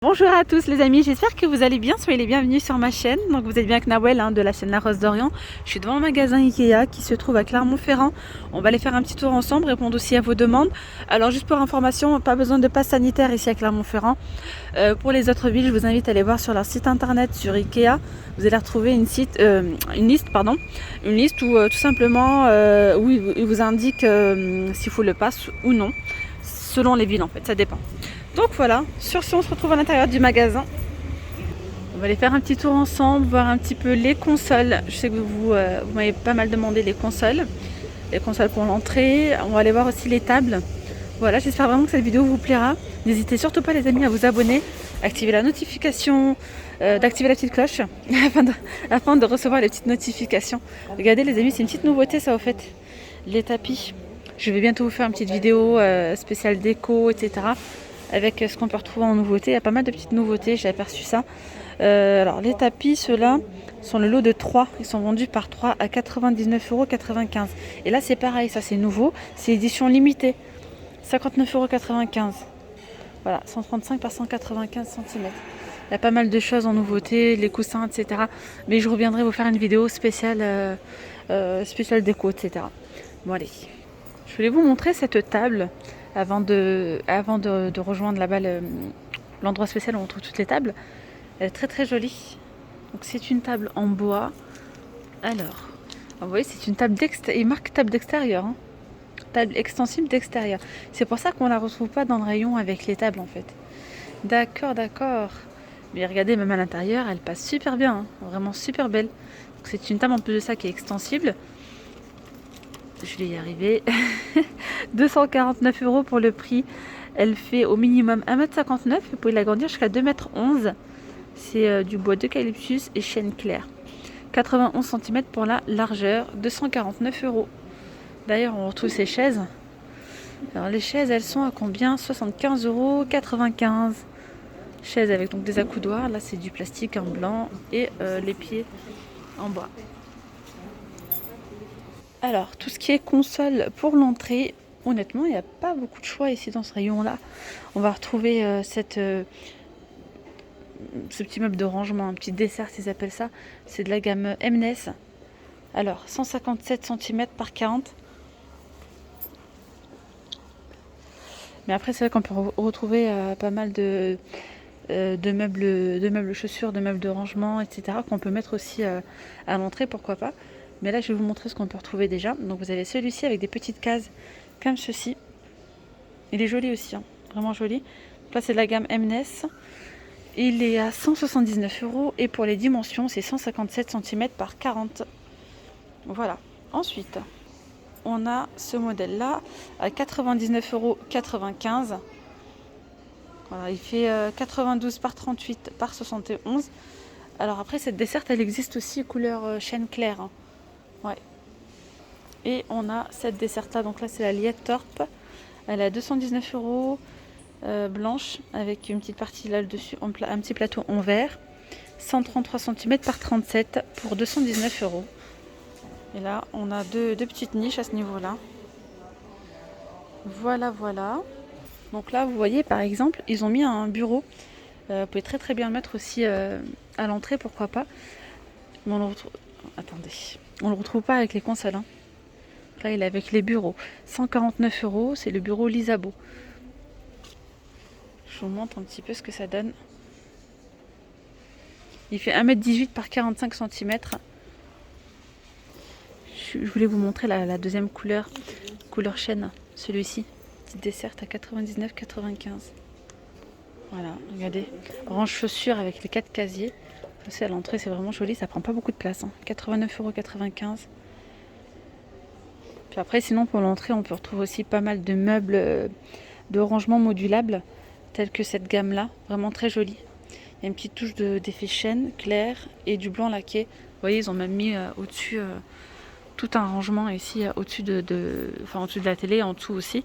Bonjour à tous les amis, j'espère que vous allez bien, soyez les bienvenus sur ma chaîne. Donc vous êtes bien avec Nawel de la chaîne La Rose d'Orient. Je suis devant le magasin Ikea qui se trouve à Clermont-Ferrand. On va aller faire un petit tour ensemble, répondre aussi à vos demandes. Alors juste pour information, pas besoin de passe sanitaire ici à Clermont-Ferrand. Pour les autres villes, je vous invite à aller voir sur leur site internet sur Ikea. Vous allez retrouver une liste où tout simplement où il vous indique s'il faut le pass ou non, selon les villes en fait, ça dépend. Donc voilà, sur ce on se retrouve à l'intérieur du magasin. On va aller faire un petit tour ensemble, voir un petit peu les consoles. Je sais que vous m'avez pas mal demandé les consoles pour l'entrée. On va aller voir aussi les tables. Voilà, j'espère vraiment que cette vidéo vous plaira. N'hésitez surtout pas les amis à vous abonner, activer la notification, d'activer la petite cloche afin de recevoir les petites notifications. Regardez les amis, c'est une petite nouveauté ça au fait, les tapis. Je vais bientôt vous faire une petite vidéo spéciale déco, etc. avec ce qu'on peut retrouver en nouveauté. Il y a pas mal de petites nouveautés, j'ai aperçu ça. Alors les tapis, ceux-là sont le lot de 3. Ils sont vendus par 3 à 99,95 €. Et là c'est pareil, ça c'est nouveau, c'est édition limitée. 59,95 €. Voilà, 135 par 195 cm. Il y a pas mal de choses en nouveauté, les coussins, etc. Mais je reviendrai vous faire une vidéo spéciale, spéciale déco, etc. Bon allez. Je voulais vous montrer cette table avant de rejoindre là-bas l'endroit spécial où on trouve toutes les tables. Elle est très très jolie. Donc c'est une table en bois. Alors, vous voyez, c'est une table d'extérieur. Il marque table d'extérieur. Hein. Table extensible d'extérieur. C'est pour ça qu'on la retrouve pas dans le rayon avec les tables en fait. D'accord, d'accord. Mais regardez, même à l'intérieur, elle passe super bien. Hein. Vraiment super belle. Donc c'est une table en plus de ça qui est extensible. Je vais y arriver. 249 € pour le prix. Elle fait au minimum 1,59 m. Vous pouvez l'agrandir jusqu'à 2,11 m. C'est du bois d'eucalyptus et chêne clair. 91 cm pour la largeur. 249 €. D'ailleurs, on retrouve ces chaises. Alors les chaises, elles sont à combien? 75,95 €. Chaises avec donc des accoudoirs. Là, c'est du plastique en blanc et les pieds en bois. Alors, tout ce qui est console pour l'entrée, honnêtement, il n'y a pas beaucoup de choix ici dans ce rayon-là. On va retrouver ce petit meuble de rangement, un petit dessert, s'ils appellent ça. C'est de la gamme Mnes. Alors, 157 cm par 40. Mais après, c'est vrai qu'on peut retrouver pas mal de meubles chaussures, de meubles de rangement, etc. qu'on peut mettre aussi à l'entrée, pourquoi pas. Mais là, je vais vous montrer ce qu'on peut retrouver déjà. Donc, vous avez celui-ci avec des petites cases comme ceci. Il est joli aussi, hein. Vraiment joli. Donc là, c'est de la gamme Mnes. Il est à 179 € et pour les dimensions, c'est 157 cm par 40. Voilà. Ensuite, on a ce modèle-là à 99,95 €. Voilà, il fait 92 par 38 par 71. Alors après, cette desserte, elle existe aussi couleur chêne clair. Hein. Ouais. Et on a cette desserte-là. Donc là, c'est la Liette Torp. Elle est à 219 €, blanche, avec une petite partie là-dessus, un petit plateau en verre. 133 cm par 37 pour 219 €. Et là, on a deux petites niches à ce niveau-là. Voilà, voilà. Donc là, vous voyez, par exemple, ils ont mis un bureau. Vous pouvez très très bien le mettre aussi à l'entrée, pourquoi pas. Mais on le retrouve... Attendez. On le retrouve pas avec les consoles. Hein. Là, il est avec les bureaux. 149 €, c'est le bureau Lisabo. Je vous montre un petit peu ce que ça donne. Il fait 1,18 m par 45 cm. Je voulais vous montrer la deuxième couleur chêne, celui-ci. Petite desserte à 99,95 €. Voilà, regardez. Range chaussures avec les 4 casiers. C'est à l'entrée, c'est vraiment joli, ça prend pas beaucoup de place. Hein. 89,95 €. Puis après, sinon pour l'entrée, on peut retrouver aussi pas mal de meubles de rangement modulables, tels que cette gamme-là, vraiment très jolie. Il y a une petite touche d'effet chêne clair et du blanc laqué. Vous voyez, ils ont même mis au-dessus tout un rangement ici au-dessus au-dessus de la télé, en dessous aussi.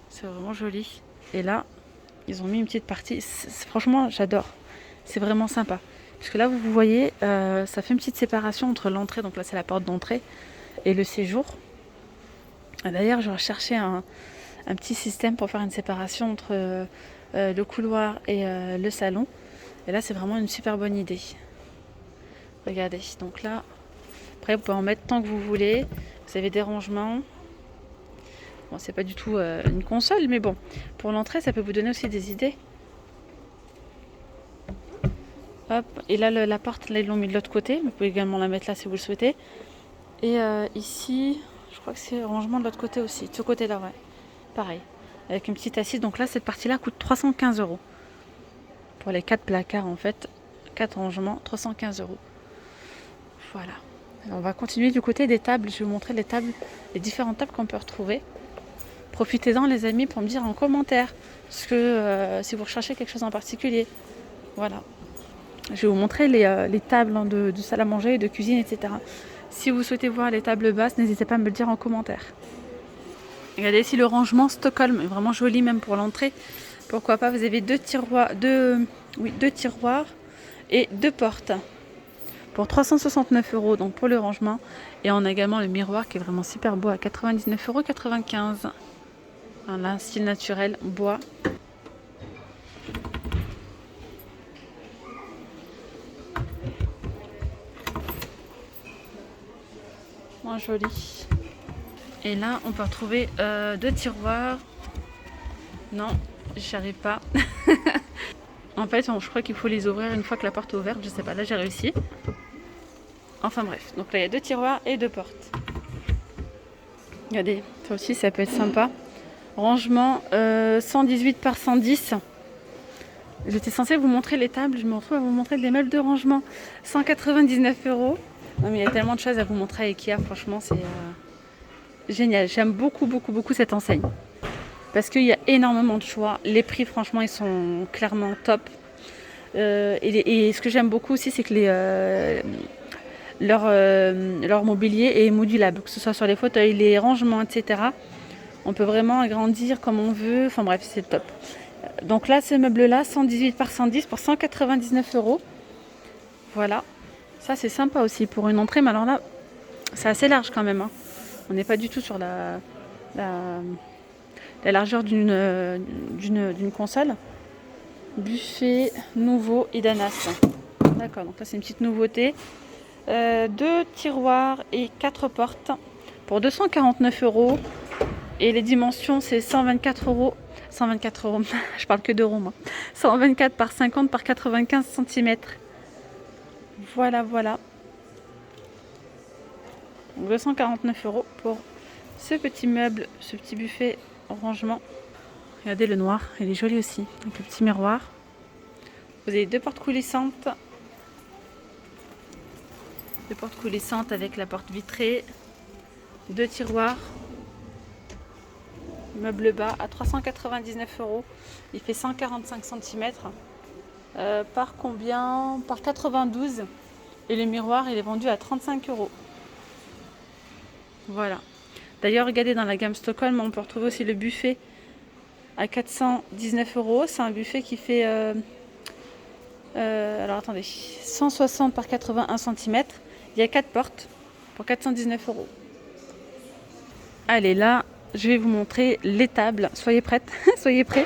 C'est vraiment joli. Et là, ils ont mis une petite partie. Franchement, j'adore. C'est vraiment sympa. Parce que là, vous voyez, ça fait une petite séparation entre l'entrée, donc là c'est la porte d'entrée, et le séjour. D'ailleurs, je recherchais un petit système pour faire une séparation entre le couloir et le salon. Et là, c'est vraiment une super bonne idée. Regardez, donc là, après, vous pouvez en mettre tant que vous voulez. Vous avez des rangements. Bon, c'est pas du tout une console, mais bon, pour l'entrée, ça peut vous donner aussi des idées. Hop, et là, la porte, là, ils l'ont mis de l'autre côté. Vous pouvez également la mettre là si vous le souhaitez. Et ici, je crois que c'est rangement de l'autre côté aussi. De ce côté-là, ouais. Pareil. Avec une petite assise. Donc là, cette partie-là coûte 315 €. Pour les 4 placards, en fait. 4 rangements, 315 €. Voilà. Alors, on va continuer du côté des tables. Je vais vous montrer les tables, les différentes tables qu'on peut retrouver. Profitez-en, les amis, pour me dire en commentaire si vous recherchez quelque chose en particulier. Voilà. Je vais vous montrer les tables de salle à manger, de cuisine, etc. Si vous souhaitez voir les tables basses, n'hésitez pas à me le dire en commentaire. Regardez ici le rangement Stockholm, est vraiment joli même pour l'entrée. Pourquoi pas, vous avez deux tiroirs et 2 portes. Pour 369 €, donc pour le rangement. Et on a également le miroir qui est vraiment super beau à 99,95 €. Voilà, style naturel, bois. Moins joli. Et là, on peut retrouver 2 tiroirs. Non, j'y arrive pas. En fait, je crois qu'il faut les ouvrir une fois que la porte est ouverte. Je sais pas, là j'ai réussi. Enfin bref, donc là il y a 2 tiroirs et 2 portes. Regardez, ça aussi ça peut être sympa. Rangement 118 par 110. J'étais censée vous montrer les tables, je me retrouve à vous montrer des meubles de rangement. 199 €. Non mais il y a tellement de choses à vous montrer à Ikea, franchement c'est génial. J'aime beaucoup cette enseigne. Parce qu'il y a énormément de choix. Les prix franchement ils sont clairement top. Et ce que j'aime beaucoup aussi c'est que leur mobilier est modulable. Que ce soit sur les fauteuils, les rangements, etc. On peut vraiment agrandir comme on veut. Enfin bref, c'est top. Donc là, ce meuble-là, 118 par 110 pour 199 €. Voilà. Ça, c'est sympa aussi pour une entrée. Mais alors là, c'est assez large quand même. Hein. On n'est pas du tout sur la largeur d'une console. Buffet nouveau Idanas. D'accord, donc là, c'est une petite nouveauté. 2 tiroirs et 4 portes pour 249 €. Et les dimensions, c'est 124 €. 124 €, je parle que d'euros moi. 124 par 50 par 95 cm. Voilà. Donc 249 € pour ce petit meuble, ce petit buffet rangement. Regardez le noir, il est joli aussi, avec le petit miroir. Vous avez 2 portes coulissantes. 2 portes coulissantes avec la porte vitrée. 2 tiroirs. Meuble bas à 399 €. Il fait 145 cm. Par combien? Par 92. Et le miroir, il est vendu à 35 €. Voilà. D'ailleurs, regardez dans la gamme Stockholm, on peut retrouver aussi le buffet à 419 €. C'est un buffet qui fait... alors attendez, 160 par 81 cm. Il y a 4 portes pour 419 €. Allez, là, je vais vous montrer les tables. Soyez prêtes, soyez prêts.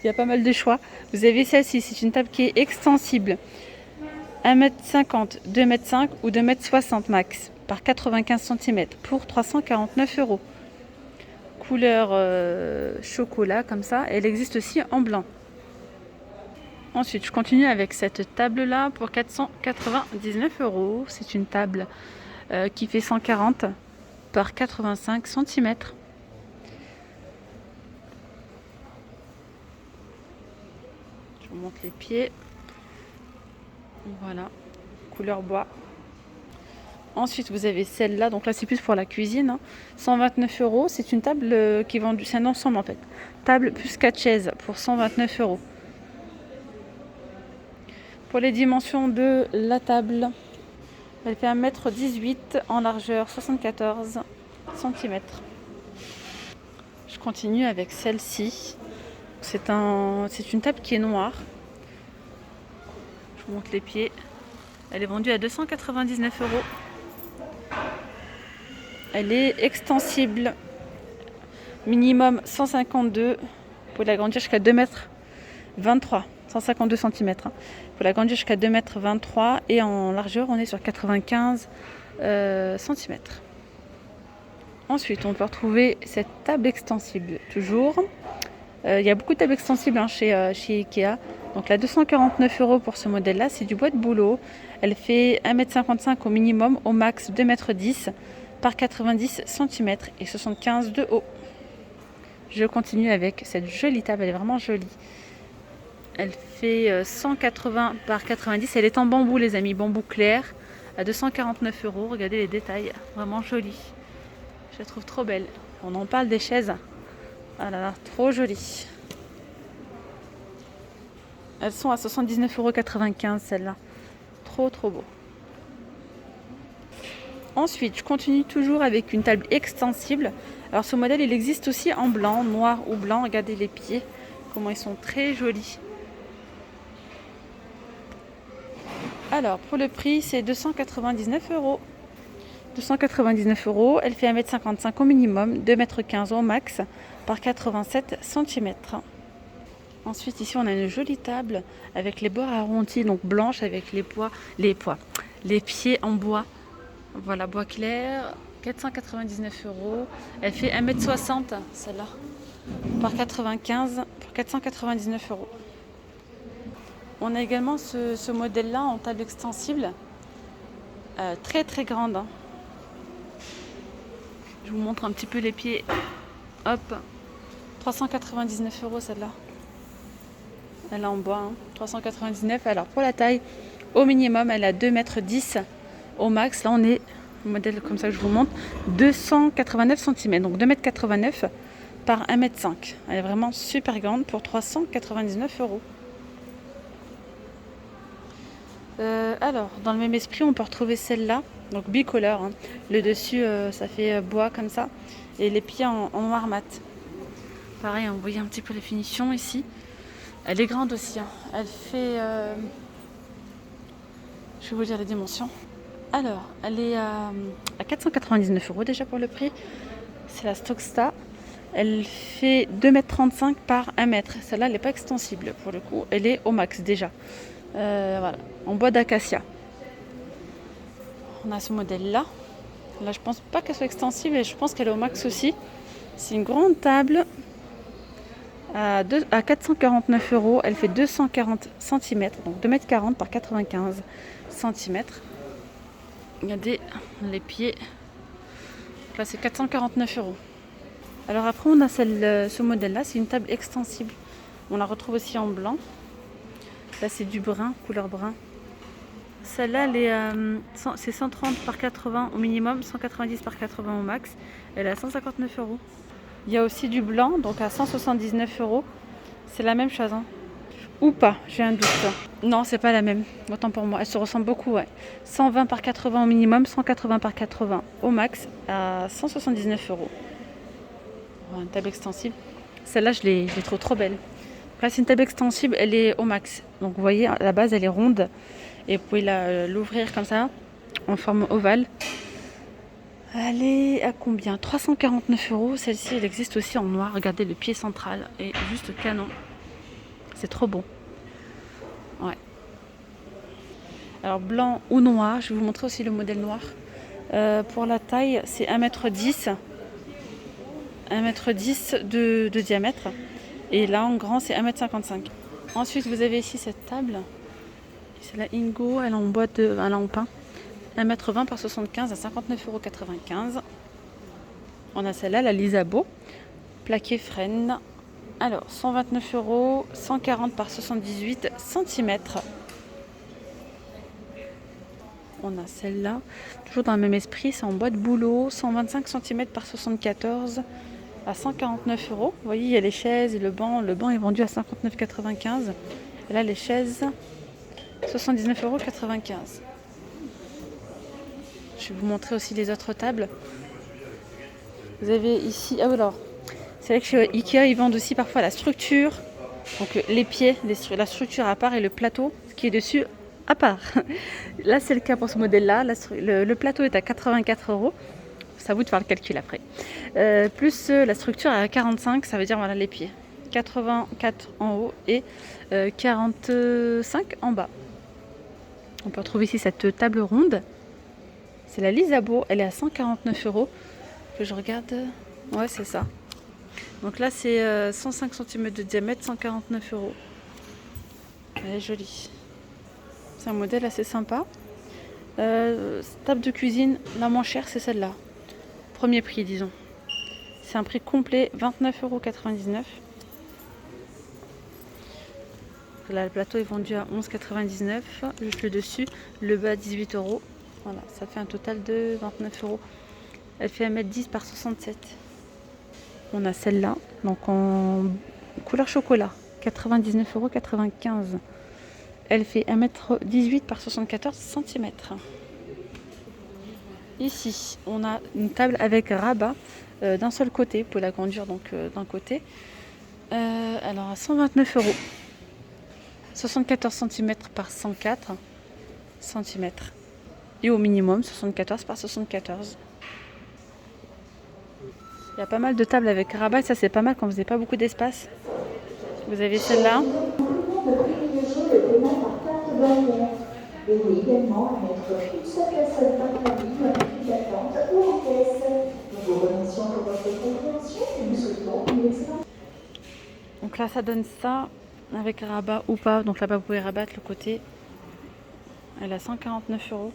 Il y a pas mal de choix. Vous avez celle-ci, c'est une table qui est extensible. 1,50 m, 2,5 m ou 2,60 m max par 95 cm pour 349 €. Couleur chocolat comme ça. Elle existe aussi en blanc. Ensuite, je continue avec cette table-là pour 499 €. C'est une table qui fait 140 par 85 cm. Je vous montre les pieds. Voilà, couleur bois. Ensuite, vous avez celle-là. Donc là, c'est plus pour la cuisine. Hein. 129 €. C'est une table qui est vendue. C'est un ensemble en fait. Table plus 4 chaises pour 129 €. Pour les dimensions de la table, elle fait 1,18 m en largeur, 74 cm. Je continue avec celle-ci. C'est une table qui est noire. Je vous montre les pieds. Elle est vendue à 299 €. Elle est extensible. Minimum 152. Vous pouvez l'agrandir jusqu'à 2 mètres 23, 152 cm. Il faut l'agrandir jusqu'à 2,23 m et en largeur, on est sur 95 cm. Ensuite, on peut retrouver cette table extensible, toujours. Il y a beaucoup de tables extensibles chez Ikea. Donc la 249 € pour ce modèle-là, c'est du bois de bouleau. Elle fait 1,55 m au minimum, au max 2,10 m par 90 cm et 75 de haut. Je continue avec cette jolie table, elle est vraiment jolie. Elle fait 180 par 90, elle est en bambou les amis, bambou clair, à 249 €. Regardez les détails, vraiment jolie. Je la trouve trop belle. On en parle des chaises. Ah là là, trop jolies. Elles sont à 79,95 € celles-là. Trop beau. Ensuite, je continue toujours avec une table extensible. Alors ce modèle, il existe aussi en blanc, noir ou blanc. Regardez les pieds, comment ils sont très jolis. Alors, pour le prix, c'est 299 €. 299 €. Elle fait 1,55 m au minimum, 2,15 m au max par 87 cm. Ensuite, ici, on a une jolie table avec les bords arrondis, donc blanche avec les pieds en bois. Voilà, bois clair, 499 €. Elle fait 1,60 m, celle-là, par 95 pour 499 €. On a également ce modèle-là en table extensible, très grande. Je vous montre un petit peu les pieds. Hop, 399 € celle-là. Elle est en bois, 399 €. Alors pour la taille, au minimum, elle a 2,10 m. Au max, là on est, modèle comme ça que je vous montre, 289 cm. Donc 2,89 m par 1,5 m. Elle est vraiment super grande pour 399 €. Alors, dans le même esprit, on peut retrouver celle-là, donc bicolore. Le dessus, ça fait bois comme ça, et les pieds en noir mat. Pareil, on voit un petit peu les finitions ici. Elle est grande aussi. Elle fait, je vais vous dire les dimensions. Alors, elle est à 499 € déjà pour le prix. C'est la Stocksta. Elle fait 2,35 m par 1 m. Celle-là, elle n'est pas extensible pour le coup. Elle est au max déjà. Voilà, en bois d'acacia. On a ce modèle-là. Là, je pense pas qu'elle soit extensible et je pense qu'elle est au max aussi. C'est une grande table à 449 €. Elle fait 240 cm, donc 2,40 m par 95 cm. Regardez les pieds. Là, c'est 449 €. Alors après, on a ce modèle-là. C'est une table extensible. On la retrouve aussi en blanc. Là, c'est du brun, couleur brun. Celle-là, c'est 130 par 80 au minimum, 190 par 80 au max. Elle est à 159 €. Il y a aussi du blanc, donc à 179 €. C'est la même chose, ou pas, j'ai un doute. Non, c'est pas la même, autant pour moi. Elle se ressemble beaucoup, ouais. 120 par 80 au minimum, 180 par 80 au max, à 179 €. Une table extensible. Celle-là, je les trouve trop belle. Là, c'est une table extensible, elle est au max. Donc vous voyez, à la base, elle est ronde. Et vous pouvez l'ouvrir comme ça, en forme ovale. Elle est à combien? 349 €. Celle-ci, elle existe aussi en noir. Regardez, le pied central est juste canon. C'est trop beau. Ouais. Alors, blanc ou noir. Je vais vous montrer aussi le modèle noir. Pour la taille, c'est 1,10 m. 1,10 m de diamètre. Et là, en grand, c'est 1,55 m. Ensuite, vous avez ici cette table. C'est la Ingo, elle est en bois elle est en pin. 1,20 m par 75 à 59,95 €. On a celle-là, la Lisabo, plaqué frêne. Alors, 129 €, 140 par 78 cm. On a celle-là, toujours dans le même esprit, c'est en bois de bouleau, 125 cm par 74 à 149 €. Vous voyez, il y a les chaises et le banc. Le banc est vendu à 59,95 €. Et là, les chaises, 79,95 €. Je vais vous montrer aussi les autres tables. Vous avez ici, alors, c'est vrai que chez Ikea, ils vendent aussi parfois la structure. Donc les pieds, la structure à part et le plateau qui est dessus à part. Là, c'est le cas pour ce modèle-là. Le plateau est à 84 €. C'est à vous de faire le calcul après. Plus la structure à 45, ça veut dire voilà les pieds. 84 en haut et 45 en bas. On peut retrouver ici cette table ronde. C'est la Lisabo, elle est à 149 €. Que je regarde. Ouais, c'est ça. Donc là, c'est 105 cm de diamètre, 149 €. Elle est jolie. C'est un modèle assez sympa. Table de cuisine, la moins chère, c'est celle-là. Premier prix, disons. C'est un prix complet, 29,99 €. Là, le plateau est vendu à 11,99 €. Juste le dessus, le bas 18 €. Voilà, ça fait un total de 29 €. Elle fait 1m10 par 67. On a celle-là, donc en couleur chocolat, 99,95 €. Elle fait 1m18 par 74 cm. Ici, on a une table avec rabat d'un seul côté. Vous pouvez l'agrandir donc d'un côté. Alors à 129 €. 74 cm par 104 cm. Et au minimum 74 par 74. Il y a pas mal de tables avec rabat et ça c'est pas mal quand vous n'avez pas beaucoup d'espace. Vous avez celle-là. Veuillez également mettre une seule personne par famille avec une attente ou en caisse. Nous vous remercions pour votre compréhension et nous souhaitons une excellente. Donc là ça donne ça avec rabat ou pas. Donc là-bas vous pouvez rabattre le côté. Elle a 149 €.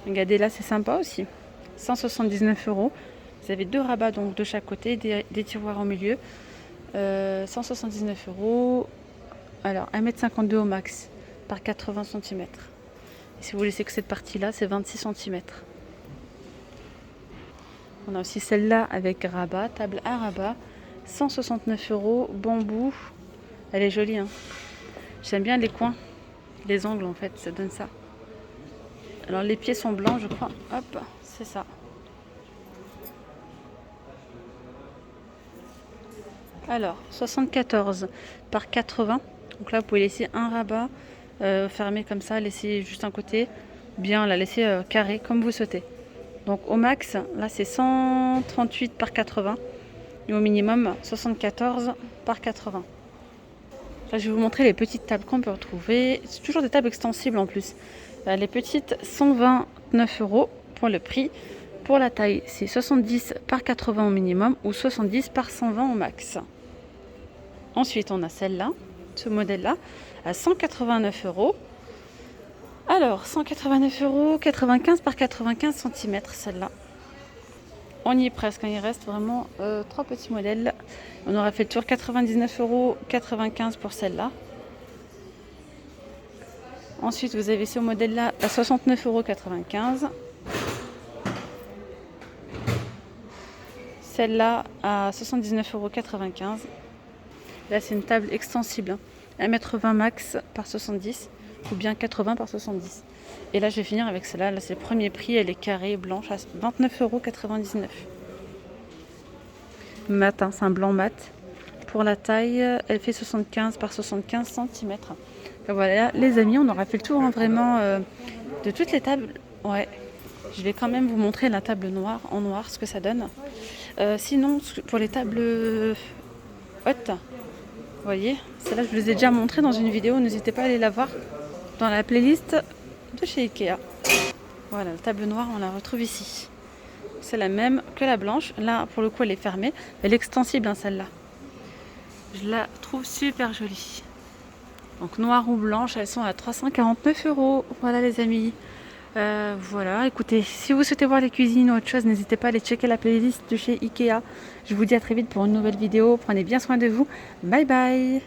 Regardez là, c'est sympa aussi. 179 €. Vous avez deux rabats donc de chaque côté, des tiroirs au milieu. 179 €. Alors 1m52 au max par 80 cm. Et si vous laissez que cette partie-là, c'est 26 cm. On a aussi celle-là avec rabat, table à rabat. 169 €, bambou. Elle est jolie, hein. J'aime bien les coins, les angles en fait, ça donne ça. Alors les pieds sont blancs, je crois. Hop, c'est ça. Alors 74 par 80. Donc là vous pouvez laisser un rabat fermé comme ça, laisser juste un côté, bien la laisser carré comme vous souhaitez. Donc au max, là c'est 138 par 80 et au minimum 74 par 80. Là je vais vous montrer les petites tables qu'on peut retrouver. C'est toujours des tables extensibles en plus. Les petites 129 € pour le prix. Pour la taille, c'est 70 par 80 au minimum ou 70 par 120 au max. Ensuite, on a celle-là, ce modèle-là, à 189 €. Alors, 189 €, 95 par 95 cm, celle-là. On y est presque, il reste vraiment 3 petits modèles. On aura fait le tour, 99 €, 95 pour celle-là. Ensuite, vous avez ce modèle-là à 69,95 €. Celle-là à 79,95 €. Là, c'est une table extensible. 1m20 max par 70 ou bien 80 par 70. Et là, je vais finir avec celle-là. Là, c'est le premier prix. Elle est carrée, blanche à 29,99 €. Mat, hein, c'est un blanc mat. Pour la taille, elle fait 75 par 75 cm. Voilà, les amis, on aura fait le tour hein, vraiment de toutes les tables. Ouais, je vais quand même vous montrer la table noire en noir, ce que ça donne. Sinon, pour les tables hautes, vous voyez, celle-là, je vous les ai déjà montrées dans une vidéo. N'hésitez pas à aller la voir dans la playlist de chez Ikea. Voilà, la table noire, on la retrouve ici. C'est la même que la blanche. Là, pour le coup, elle est fermée. Elle est extensible, hein, celle-là. Je la trouve super jolie. Donc noire ou blanche, elles sont à 349 €. Voilà les amis. Voilà, écoutez, si vous souhaitez voir les cuisines ou autre chose, n'hésitez pas à aller checker la playlist de chez Ikea. Je vous dis à très vite pour une nouvelle vidéo. Prenez bien soin de vous. Bye bye.